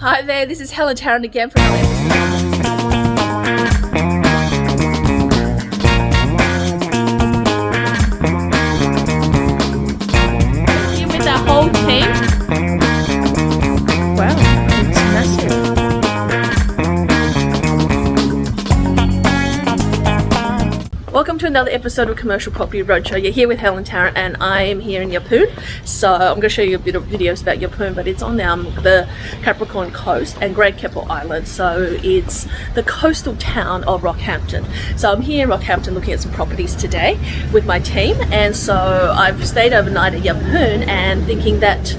Hi there, this is Helen Tarrant again from here with our whole team. Wow, it's massive. Welcome to another episode of Commercial Property Roadshow. You're here with Helen Tarrant and I am here in YEPPOON. So I'm going to show you a bit of videos about YEPPOON, but it's on the Capricorn Coast and Great Keppel Island. So it's the coastal town of Rockhampton. So I'm here in Rockhampton looking at some properties today with my team, and so I've stayed overnight at YEPPOON and thinking that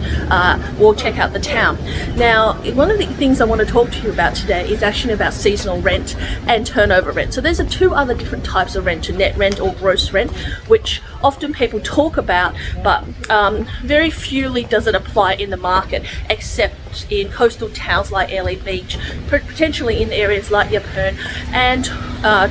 we'll check out the town. Now, one of the things I want to talk to you about today is actually about seasonal rent and turnover rent. So there's two other different types of rent, net rent or gross rent, which often people talk about, but very fewly does it apply in the market, except in coastal towns like Airlie Beach, potentially in areas like YEPPOON, and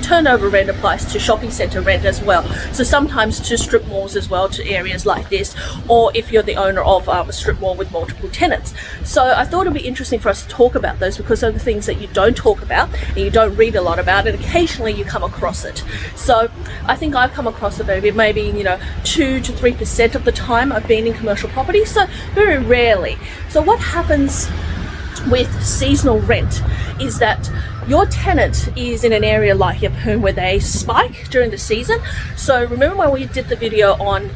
turnover rent applies to shopping centre rent as well. So sometimes to strip malls as well, to areas like this, or if you're the owner of a strip mall with multiple tenants. So I thought it'd be interesting for us to talk about those, because they're the things that you don't talk about and you don't read a lot about, and occasionally you come across it. So I think I've come across it maybe 2 to 3% of the time I've been in commercial property, so very rarely. So what happens with seasonal rent is that your tenant is in an area like YEPPOON where they spike during the season. So remember when we did the video on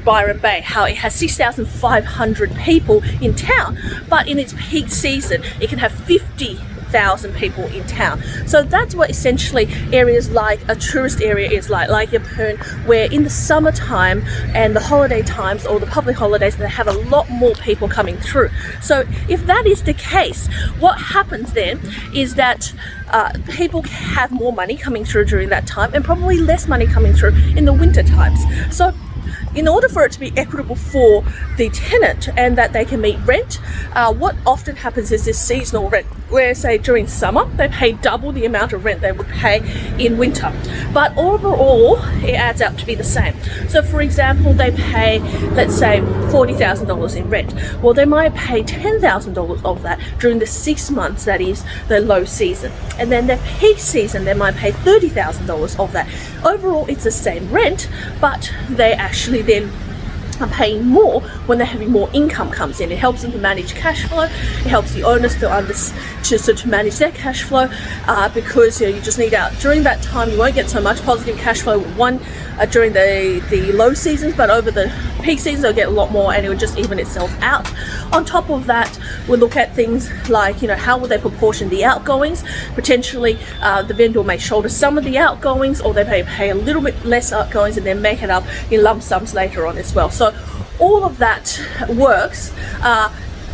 Byron Bay, how it has 6,500 people in town, but in its peak season it can have 50,000 people in town. So that's what essentially areas like a tourist area is like YEPPOON, where in the summertime and the holiday times or the public holidays they have a lot more people coming through. So if that is the case, what happens then is that people have more money coming through during that time and probably less money coming through in the winter times. So in order for it to be equitable for the tenant and that they can meet rent, what often happens is this seasonal rent, where say during summer they pay double the amount of rent they would pay in winter, but overall it adds up to be the same. So for example, they pay, let's say, $40,000 in rent. Well, they might pay $10,000 of that during the 6 months that is the low season, and then their peak season they might pay $30,000 of that. Overall it's the same rent, but they actually then are paying more when they're having more income comes in. It helps them to manage cash flow. It helps the owners to manage their cash flow, because you just need out during that time. You won't get so much positive cash flow during the low seasons, but over the peak seasons they'll get a lot more, and it will just even itself out. On top of that, we'll look at things like how will they proportion the outgoings. Potentially the vendor may shoulder some of the outgoings, or they may pay a little bit less outgoings and then make it up in lump sums later on as well. So all of that works,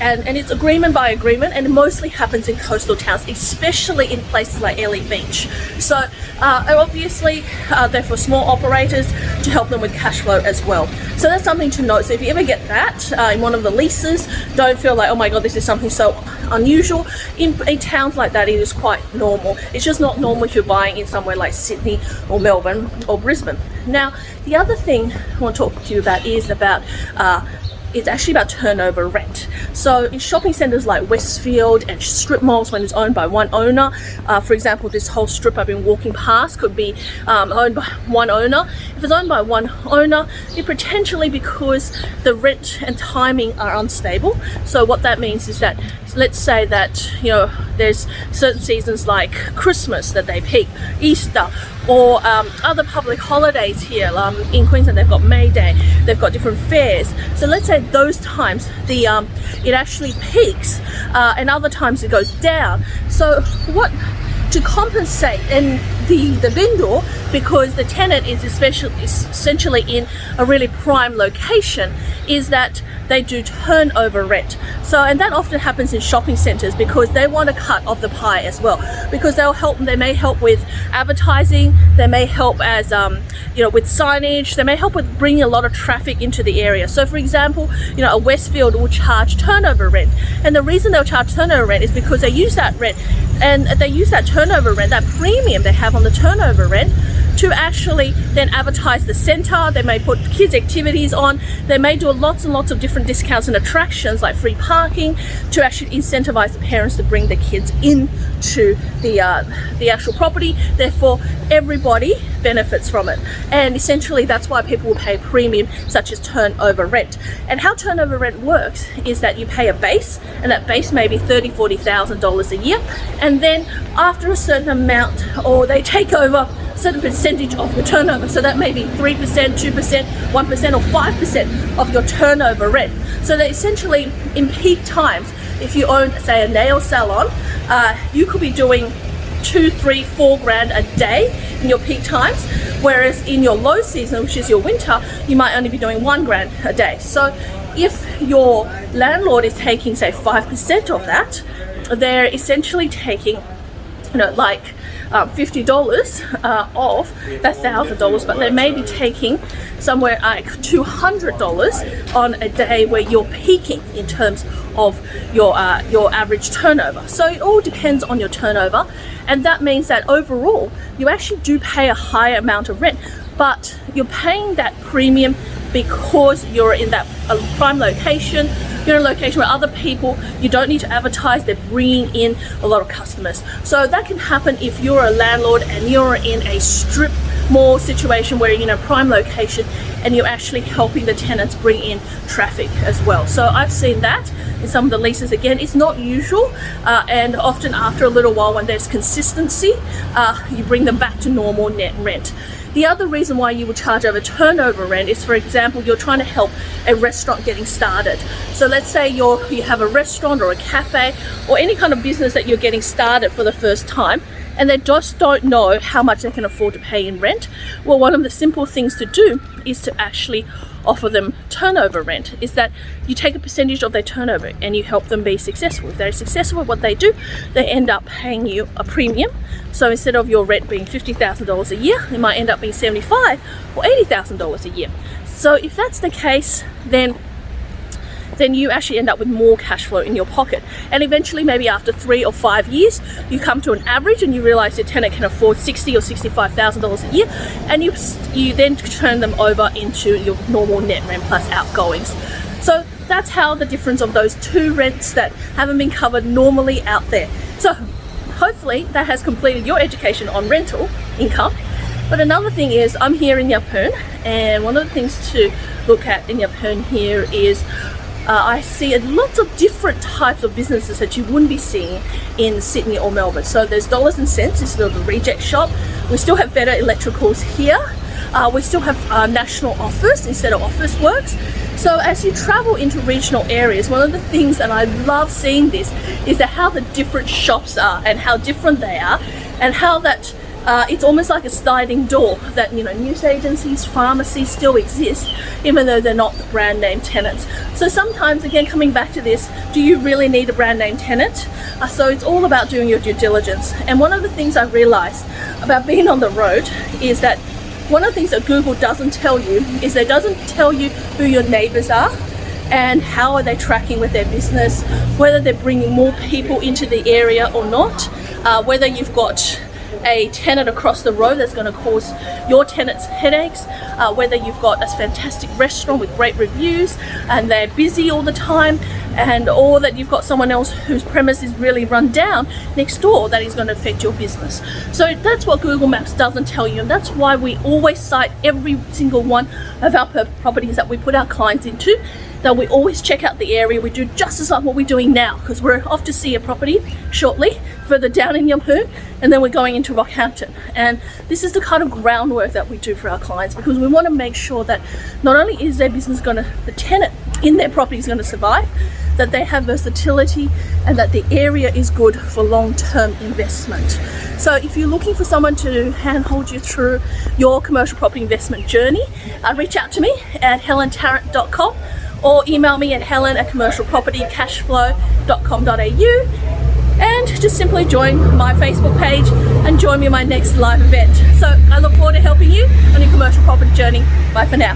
and it's agreement by agreement, and it mostly happens in coastal towns, especially in places like Airlie Beach. So obviously they're for small operators to help them with cash flow as well. So that's something to note. So if you ever get that in one of the leases, don't feel like, oh my god, this is something so unusual. In towns like that it is quite normal. It's just not normal if you're buying in somewhere like Sydney or Melbourne or Brisbane. Now the other thing I want to talk to you about is about it's actually about turnover rent. So in shopping centres like Westfield and strip malls, when it's owned by one owner, for example, this whole strip I've been walking past could be owned by one owner. If it's owned by one owner, it potentially, because the rent and timing are unstable. So what that means is that, let's say that there's certain seasons like Christmas that they peak, Easter, or other public holidays here in Queensland. They've got May Day, they've got different fairs. So let's say those times it actually peaks, and other times it goes down. So what to compensate, and the vendor, because the tenant is essentially in a really prime location, is that they do turnover rent. So, and that often happens in shopping centres because they want a cut of the pie as well, because they may help with advertising, they may help as with signage, they may help with bringing a lot of traffic into the area. So for example, a Westfield will charge turnover rent, and the reason they'll charge turnover rent is because they use that rent, and they use that turnover rent, that premium they have on the turnover rent, to actually then advertise the centre. They may put kids activities on. They may do lots and lots of different discounts and attractions like free parking to actually incentivize the parents to bring the kids into the actual property. Therefore everybody benefits from it, and essentially that's why people will pay a premium such as turnover rent. And how turnover rent works is that you pay a base, and that base may be $30,000-$40,000 a year, and then after a certain amount, or they take over a certain percentage of your turnover, so that may be 3%, 2%, 1% or 5% of your turnover rent. So that essentially in peak times, if you own, say, a nail salon, you could be doing 2, 3, 4 grand a day in your peak times, whereas in your low season, which is your winter, you might only be doing 1 grand a day. So if your landlord is taking, say, 5% of that, they're essentially taking, you know, like $50 of that $1,000, but they may be taking somewhere like $200 on a day where you're peaking in terms of your average turnover. So it all depends on your turnover, and that means that overall you actually do pay a higher amount of rent, but you're paying that premium because you're in that prime location. You're in a location where other people, you don't need to advertise, they're bringing in a lot of customers. So that can happen if you're a landlord and you're in a strip mall situation where you're in a prime location and you're actually helping the tenants bring in traffic as well. So I've seen that in some of the leases. Again, it's not usual, and often after a little while when there's consistency, you bring them back to normal net rent. The other reason why you would charge over turnover rent is, for example, you're trying to help a restaurant getting started. So let's say you have a restaurant or a cafe or any kind of business that you're getting started for the first time, and they just don't know how much they can afford to pay in rent. Well, one of the simple things to do is to actually offer them turnover rent. Is that you take a percentage of their turnover and you help them be successful. If they're successful at what they do, they end up paying you a premium. So instead of your rent being $50,000 a year, it might end up being $75,000 or $80,000 a year. So if that's the case, then you actually end up with more cash flow in your pocket. And eventually, maybe after 3 or 5 years, you come to an average and you realize your tenant can afford $60,000 or $65,000 a year, and you then turn them over into your normal net rent plus outgoings. So that's how the difference of those two rents that haven't been covered normally out there. So hopefully that has completed your education on rental income. But another thing is, I'm here in YEPPOON, and one of the things to look at in YEPPOON here is I see lots of different types of businesses that you wouldn't be seeing in Sydney or Melbourne. So there's Dollars and Cents, this is the reject shop. We still have Better Electricals here. We still have National Office instead of Office Works. So as you travel into regional areas, one of the things, and I love seeing this, is that how the different shops are and how different they are, and how that it's almost like a sliding door that, you know, news agencies, pharmacies still exist, even though they're not the brand name tenants. So sometimes, again, coming back to this, do you really need a brand name tenant? So it's all about doing your due diligence. And one of the things I realized about being on the road is that one of the things that Google doesn't tell you is it doesn't tell you who your neighbors are and how are they tracking with their business, whether they're bringing more people into the area or not, whether you've got a tenant across the road that's going to cause your tenants headaches, whether you've got a fantastic restaurant with great reviews and they're busy all the time, or that you've got someone else whose premise is really run down next door that is going to affect your business. So that's what Google Maps doesn't tell you, and that's why we always cite every single one of our properties that we put our clients into, that we always check out the area. We do just as like what we're doing now, because we're off to see a property shortly further down in YEPPOON, and then we're going into Rockhampton. And this is the kind of groundwork that we do for our clients, because we want to make sure that not only is their business going to, the tenant in their property is going to survive, that they have versatility, and that the area is good for long-term investment. So if you're looking for someone to handhold you through your commercial property investment journey, reach out to me at helentarrant.com or email me at helen@commercialpropertycashflow.com.au, and just simply join my Facebook page and join me in my next live event. So I look forward to helping you on your commercial property journey. Bye for now.